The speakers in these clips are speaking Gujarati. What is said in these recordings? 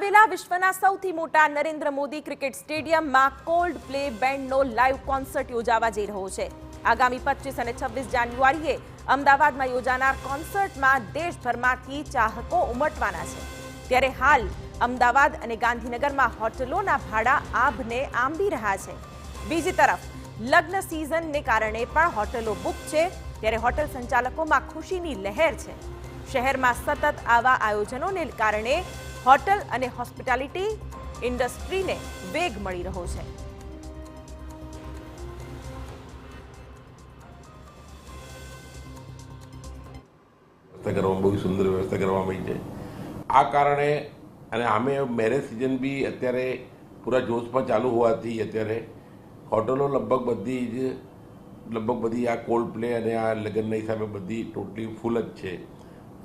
આવેલા વિશ્વના સૌથી મોટા નરેન્દ્ર મોદી ક્રિકેટ સ્ટેડિયમમાં કોલ્ડ પ્લે બેન્ડનો લાઈવ કોન્સર્ટ યોજાવા જઈ રહ્યો છે। આગામી 25 અને 26 જાન્યુઆરીએ અમદાવાદમાં યોજાનાર કોન્સર્ટમાં દેશભરમાંથી ચાહકો ઉમટવાના છે। ત્યારે હાલ અમદાવાદ અને ગાંધીનગરમાં હોટલોના ભાડા આભને આંબી રહ્યા છે। બીજી તરફ લગ્ન સિઝનને કારણે પણ હોટલો બુક છે। ત્યારે હોટલ સંચાલકોમાં ખુશીની લહેર છે। શહેરમાં સતત આવા આયોજનોને કારણે હોટલ અને હોસ્પિટાલિટી ઇન્ડસ્ટ્રીને વેગ મળી રહ્યો છે। બહુ સુંદર વ્યવસ્થા કરવામાં આવી છે। આ કારણે અને આમે મેરેજ સિઝન બી અત્યારે પૂરા જોશમાં ચાલુ હોવાથી અત્યારે હોટલો લગભગ બધી આ કોલ્ડ પ્લે અને આ લગ્નના હિસાબે બધી ટોટલી ફૂલ જ છે।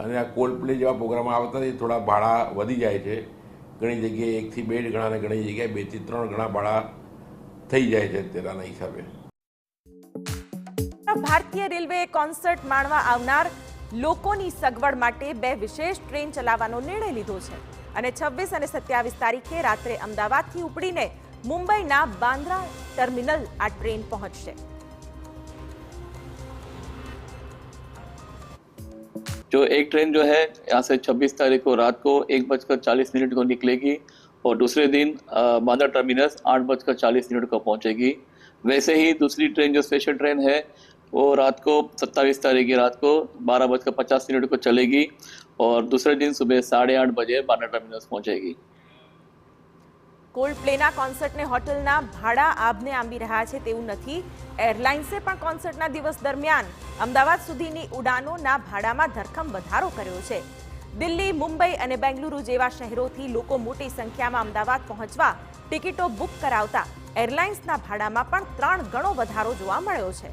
અને આ કોલ્ડ પ્લે જેવા પ્રોગ્રામ આવતા એ થોડા ભાડા વધી જાય છે। ઘણી જગ્યાએ 1 થી 2 ગણા અને ઘણી જગ્યાએ 2 થી 3 ગણા ભાડા થઈ જાય છે અત્યારના હિસાબે। ભારતીય રેલવે કોન્સર્ટ માણવા આવનાર લોકોની સગવડ માટે 2 વિશેષ ટ્રેન ચલાવવાનો નિર્ણય લીધો છે અને 26 અને 27 તારીખે રાત્રે અમદાવાદથી ઉપડીને મુંબઈના બાંદ્રા ટર્મિનલ આ ટ્રેન પહોંચશે। जो एक ट्रेन जो है यहाँ से 26 तारीख को रात को 1:40 को निकलेगी और दूसरे दिन बांद्रा टर्मिनस 8:40 को पहुँचेगी। वैसे ही दूसरी ट्रेन जो स्पेशल ट्रेन है वो रात को 27 तारीख की रात को 12:50 को चलेगी और दूसरे दिन सुबह 8:30 बजे बांद्रा टर्मिनस पहुँचेगी। કોલ્ડ પ્લેના કોન્સર્ટને હોટલના ભાડા આભને આંબી રહ્યા છે તેવું નથી। એરલાઇન્સે પણ કોન્સર્ટના દિવસ દરમિયાન અમદાવાદ સુધીની ઉડાનોના ભાડામાં ધરખમ વધારો કર્યો છે। દિલ્હી, મુંબઈ અને બેંગલુરુ જેવા શહેરોથી લોકો મોટી સંખ્યામાં અમદાવાદ પહોંચવા ટિકિટો બુક કરાવતા એરલાઇન્સના ભાડામાં પણ 3 ગણો વધારો જોવા મળ્યો છે।